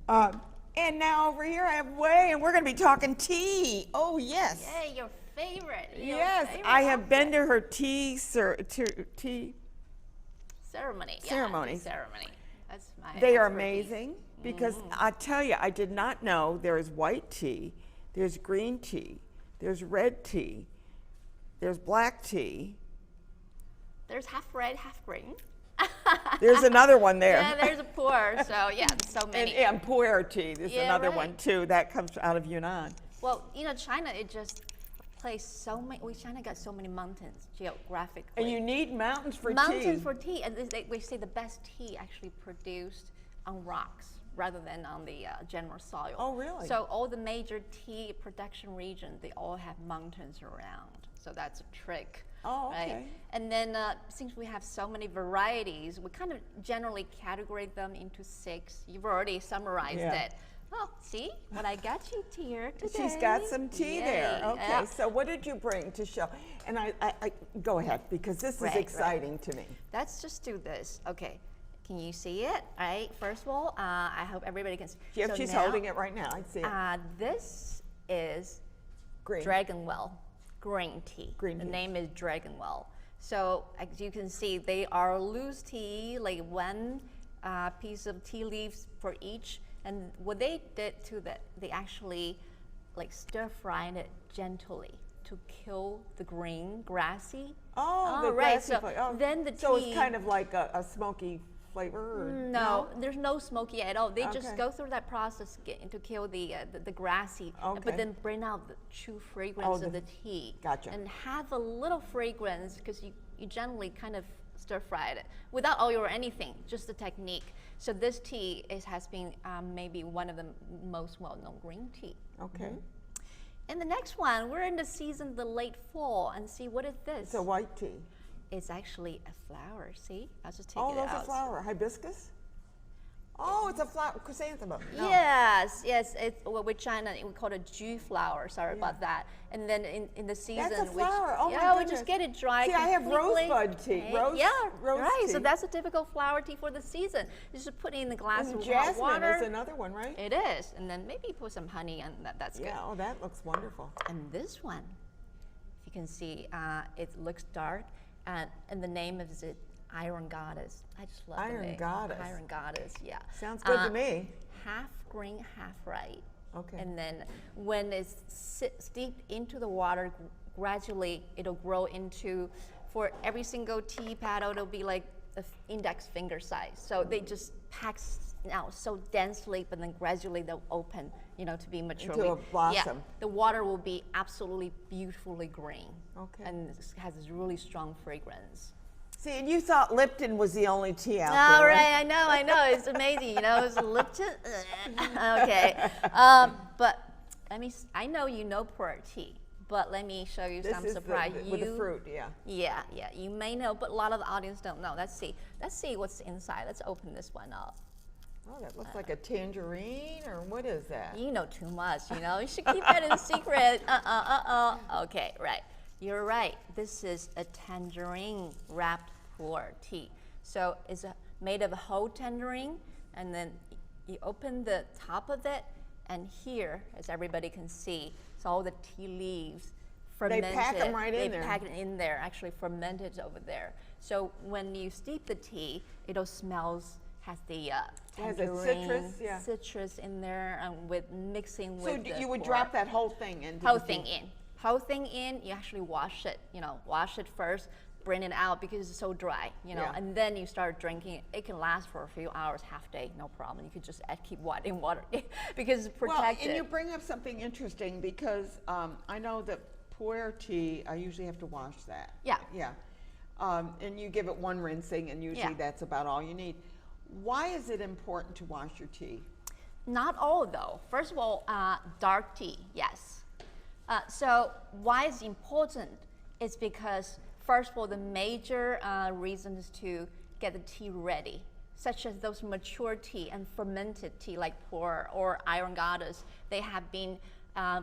And now over here I have Wei, and we're going to be talking tea. Oh, yes. Yay, your favorite. Yes, I have been to her tea ceremony. Ceremonies. Ceremony. That's my They are expertise. amazing because I tell you, I did not know there is white tea, there's green tea, there's red tea, there's black tea. There's half red, half green. There's another one there. Yeah, there's a pour. So yeah, so many. And pu'er tea. There's another one right. too that comes out of Yunnan. Well, China, it just plays so many. China got so many mountains geographically. And you need mountains for tea. Mountains for tea, and we say the best tea actually produced on rocks rather than on the general soil. Oh, really? So all the major tea production regions, they all have mountains around. So that's a trick. Oh, okay. Right? And then since we have so many varieties, we kind of generally categorize them into 6. You've already summarized it. Oh, see what I got you here today. She's got some tea there. Okay, Yeah. so what did you bring to show? And I go ahead because this is exciting to me. Let's just do this. Okay, can you see it? All right. First of all, I hope everybody can see. Yep, So she's now, holding it right now. I see it. This is Green. Dragonwell green tea. Green the tea. name is Dragonwell. So as you can see, they are loose tea, like one piece of tea leaves for each. And what they did to that, they actually like stir fried it gently to kill the green, grassy. Oh, the right. grassy So flavor. Oh, then the so tea. it's kind of like a smoky flavor? Or No, there's no smoky at all. They just Okay. go through that process to kill the grassy, Okay. but then bring out the true fragrance of the tea. Gotcha. And have a little fragrance because you generally kind of stir fry it without oil or anything, just the technique. So this tea has been maybe one of the most well-known green tea. Okay. And the next one, we're in the season, the late fall, and see what is this? It's a white tea. It's actually a flower. See, I'll just take Oh, it out. that's a flower. Hibiscus? Oh, it's a flower. Chrysanthemum. No. Yes, it's with China we call it Ju flower. Sorry about that. And then in the season, That's a flower. Oh, my we goodness. just get it dried. See, I have completely. rosebud tea. Okay. Rose Right. tea. So that's a typical flower tea for the season. You just put it in the glass And of hot jasmine water. is another one, right? It is, and then maybe put some honey, and that's good. Yeah. Oh, that looks wonderful. And this one, if you can see, it looks dark, and the name is it Iron Goddess. I just love Iron the name. Goddess. Iron Goddess, yeah. Sounds good to me. Half green, half white. Okay. And then when it's steeped into the water, gradually it'll grow into, for every single tea paddle, it'll be like the index finger size. So they just pack now so densely, but then gradually they'll open, to be mature. Into a blossom. Yeah, the water will be absolutely beautifully green. Okay. And it has this really strong fragrance. See, and you thought Lipton was the only tea out All there. right, I know, it's amazing, it's Lipton. Okay, but I know you know pu'er tea, but let me show you This some is surprise. with the fruit, yeah. Yeah, you may know, but a lot of the audience don't know. Let's see what's inside. Let's open this one up. Oh, that looks like a tangerine, or what is that? You know too much, you should keep that in secret. Okay, right. You're right. This is a tangerine wrapped pu'er tea. So it's made of a whole tangerine, and then you open the top of it, and here, as everybody can see, it's all the tea leaves fermented. They pack them right in there. They pack it in there, actually fermented over there. So when you steep the tea, has the tangerine, citrus in there, and with mixing with the So you would pu'er. drop that whole thing into Whole the thing tea. in. Whole thing in, you actually wash it, wash it first, bring it out because it's so dry, and then you start drinking. It can last for a few hours, half day, no problem. You could just keep in water because it's protected. Well, and you bring up something interesting because I know that pu'er tea, I usually have to wash that. Yeah. Yeah. And you give it one rinsing, and usually that's about all you need. Why is it important to wash your tea? Not all, though. First of all, dark tea, yes. So why it's important is because, first of all, the major reason is to get the tea ready, such as those mature tea and fermented tea like pu'er or Iron Goddess. They have been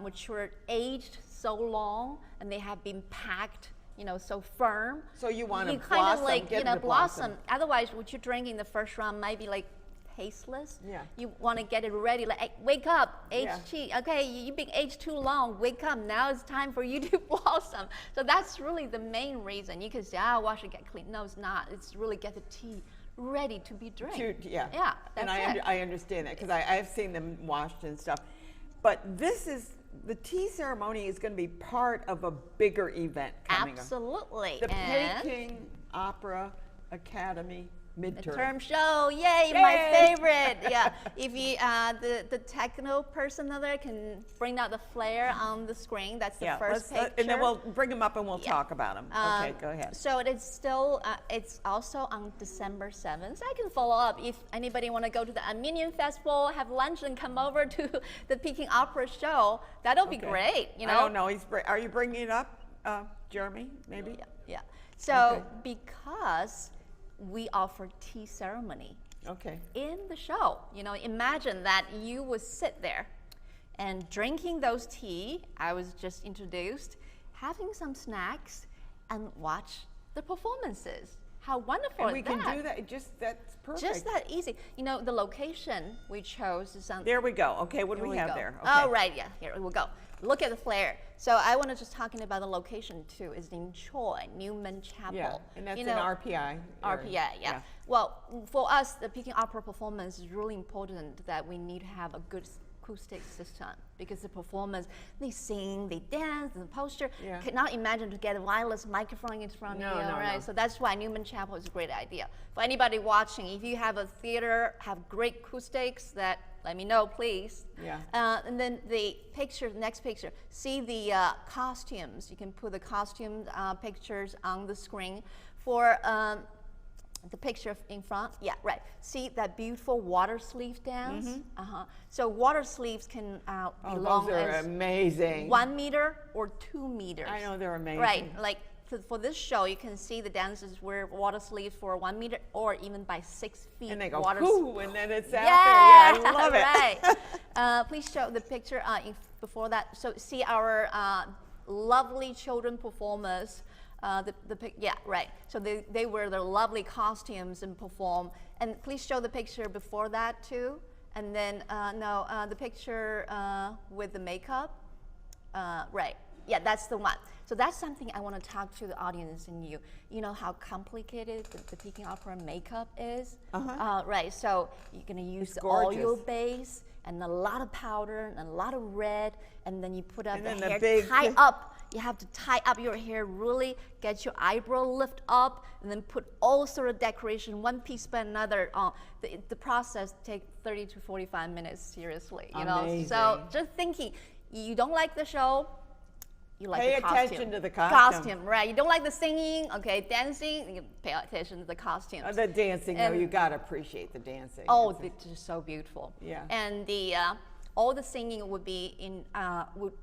matured, aged so long, and they have been packed, so firm. So you want to kind of like, get it to blossom. Otherwise, what you're drinking the first round might be like tasteless. Yeah. You want to get it ready, like, hey, wake up, age Yeah. tea. Okay, you've been aged too long. Wake up. Now it's time for you to blossom. So that's really the main reason. You can say, wash it, get clean. No, it's not. It's really get the tea ready to be drank. Yeah. Yeah, And that's it. I understand that because I've seen them washed and stuff. But the tea ceremony is going to be part of a bigger event coming up. Absolutely. The And Peking Opera Academy midterm. term show, yay, my favorite. Yeah, if you the techno person over there can bring out the flare on the screen. That's the first picture. And then we'll bring them up and we'll talk about them. Okay, go ahead. So it's still it's also on December 7th. I can follow up if anybody want to go to the Armenian Festival, have lunch, and come over to the Peking Opera show. That'll be great. You know. I don't know. Are you bringing it up, Jeremy? Maybe. Yeah. So because we offer tea ceremony Okay. in the show. You know, imagine that you would sit there and drinking those tea, I was just introduced, having some snacks, and watch the performances. How wonderful And we is that? can do that. That's perfect. Just that easy. You know, the location we chose is on. There we go. Okay, what do we have go. there? Okay. Oh, right, yeah, here we go. Look at the flare. So I want to just talking about the location too. Is in Choi, Newman Chapel. Yeah, and that's you an know, RPI. RPI, yeah. Well, for us, the Peking Opera performance is really important that we need to have a good acoustic system because the performance, they sing, they dance, and the posture. Yeah. Cannot imagine to get a wireless microphone in front of you, right? No. So that's why Newman Chapel is a great idea. For anybody watching, if you have a theater, have great acoustics, that let me know, please. Yeah. And then the picture, next picture, see the costumes. You can put the costume pictures on the screen for the picture in front. Yeah, right. See that beautiful water sleeve dance? So water sleeves can be long those are as amazing. 1 meter or 2 meters. I know they're amazing. Right, like for this show, you can see the dancers wear water sleeves for 1 meter or even by 6 feet. And they go, water whoo, and then it's out yeah, there. Yeah, I love it. Right. Please show the picture before that. So see our lovely children performers. Yeah, right. So they wear their lovely costumes and perform. And please show the picture before that too. And then the picture with the makeup. Right. Yeah, that's the one. So that's something I want to talk to the audience and you. You know how complicated the Peking Opera makeup is? Right, so you're going to use the oil base and a lot of powder and a lot of red, and then you put up the hair, tie up. You have to tie up your hair, really get your eyebrow lift up, and then put all sort of decoration, one piece by another on. The process takes 30 to 45 minutes, seriously. You know, so just thinking, you don't like the show, you like pay the costume. attention to the costume. Right. You don't like the singing, okay, dancing, you pay attention to the costumes. The dancing, though, you got to appreciate the dancing. Oh, it's just so beautiful. Yeah. And all the singing would be in,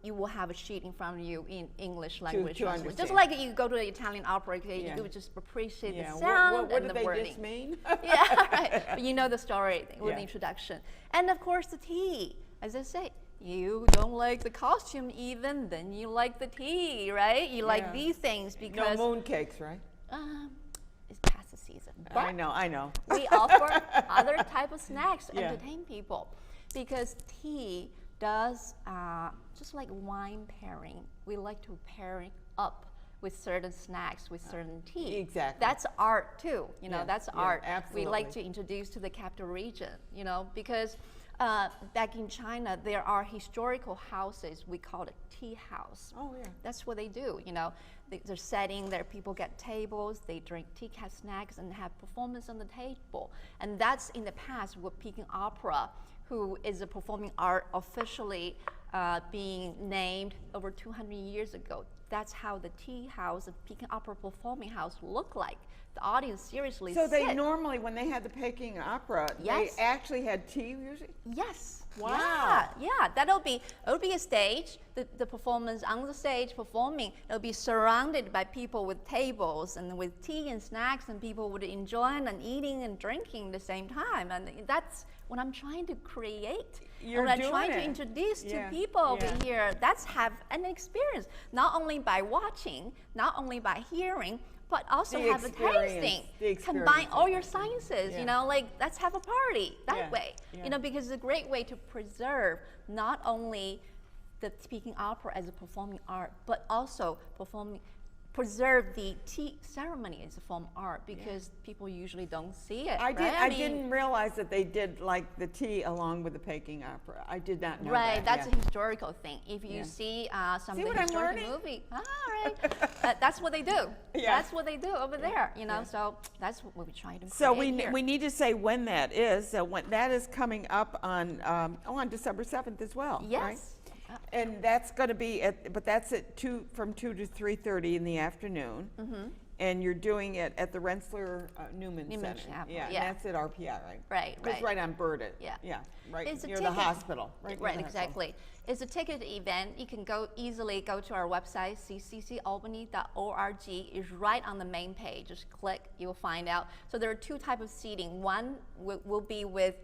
you will have a sheet in front of you in English language. To understand. Just like you go to the Italian opera, okay, you would just appreciate the What sound and do the they wording. just mean? Yeah, right. But you know the story with the introduction. And of course the tea, as I say. You don't like the costume even, then you like the tea, right? You like these things because... No mooncakes, right? It's past the season. But I know. we offer other type of snacks to entertain people because tea does, just like wine pairing, we like to pair it up with certain snacks, with certain tea. Exactly. That's art too, you know, that's art. Absolutely. We like to introduce to the capital region, you know, because back in China, there are historical houses. We call it tea house. Oh, yeah. That's what they do, you know. They're setting there, people get tables, they drink tea, have snacks, and have performance on the table. And that's in the past with Peking Opera, who is a performing art officially being named over 200 years ago. That's how the tea house, the Peking Opera performing house looked like. The audience seriously So they sit. normally, when they had the Peking Opera, they actually had tea usually? Yes. Wow. Yeah, it'll be a stage, the performance on the stage performing, it'll be surrounded by people with tables and with tea and snacks, and people would enjoy and eating and drinking at the same time. And that's what I'm trying to create. You're I'm doing trying to it. introduce to people over here. That's have an experience, not only by watching, not only by hearing, but also The have a experience, tasting. the Combine experience, all your sciences, Yeah. you know, like let's have a party that Yeah, way. yeah. You know, because it's a great way to preserve not only the Peking opera as a performing art, but also preserve the tea ceremony as a form of art, because people usually don't see it. I right? didn't realize that they did like the tea along with the Peking opera. I did not know Right, that. that's yeah. a historical thing. If you Yeah. see some See of what the I'm historical learning? movie, that's what they do. Yeah. That's what they do over there. You know, Yeah. so that's what we're trying to So create here. we need to say when that is. So when that is coming up on December 7th as well. Right? Yes. And that's going to be but that's from 2 to 3:30 in the afternoon. Mm-hmm. And you're doing it at the Rensselaer Newman Newman Center. Chapel, Yeah, yeah. and that's at RPI, right? Right, It's right on Burdett. Yeah. Right It's a near the ticket. hospital. Right, near the hospital. Exactly. It's a ticketed event. You can easily go to our website, cccalbany.org. It's right on the main page. Just click, you will find out. So there are two types of seating. One will be with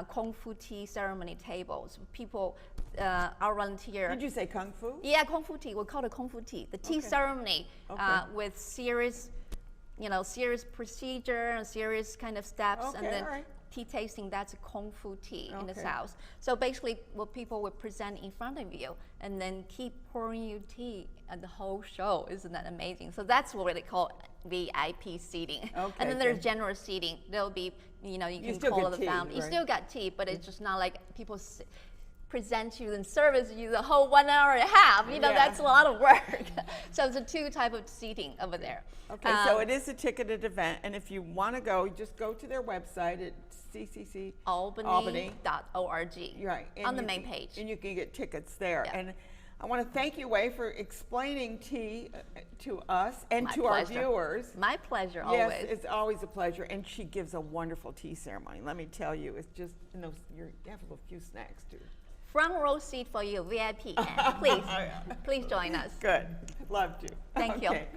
Kung Fu tea ceremony tables. People, our volunteer. Did you say Kung Fu? Yeah, Kung Fu tea. We call it Kung Fu tea. The tea ceremony with serious procedure and serious kind of steps, and Okay, then all right. tea tasting. That's a Kung Fu tea in the Okay. South. So basically, what people would present in front of you, and then keep pouring you tea at the whole show. Isn't that amazing? So that's what they call VIP seating. Okay, And then there's good. general seating. There'll be, you can still call get the tea, fountain. You right? still got tea, but it's just not like people present you and service you the whole 1 hour and a half. Yeah. That's a lot of work. So it's a two type of seating over there. Okay, so it is a ticketed event, and if you want to go, just go to their website at CCC Albany.org. Right. and On the you main can- page. And you can get tickets there. Yeah. And I want to thank you, Wei, for explaining tea to us and My to pleasure. our viewers. My pleasure, Yes, always. it's always a pleasure. And she gives a wonderful tea ceremony. Let me tell you, it's just, you have a few snacks too. Front row seat for you, VIP. Please, please join us. Good. Love to. Thank you. Okay.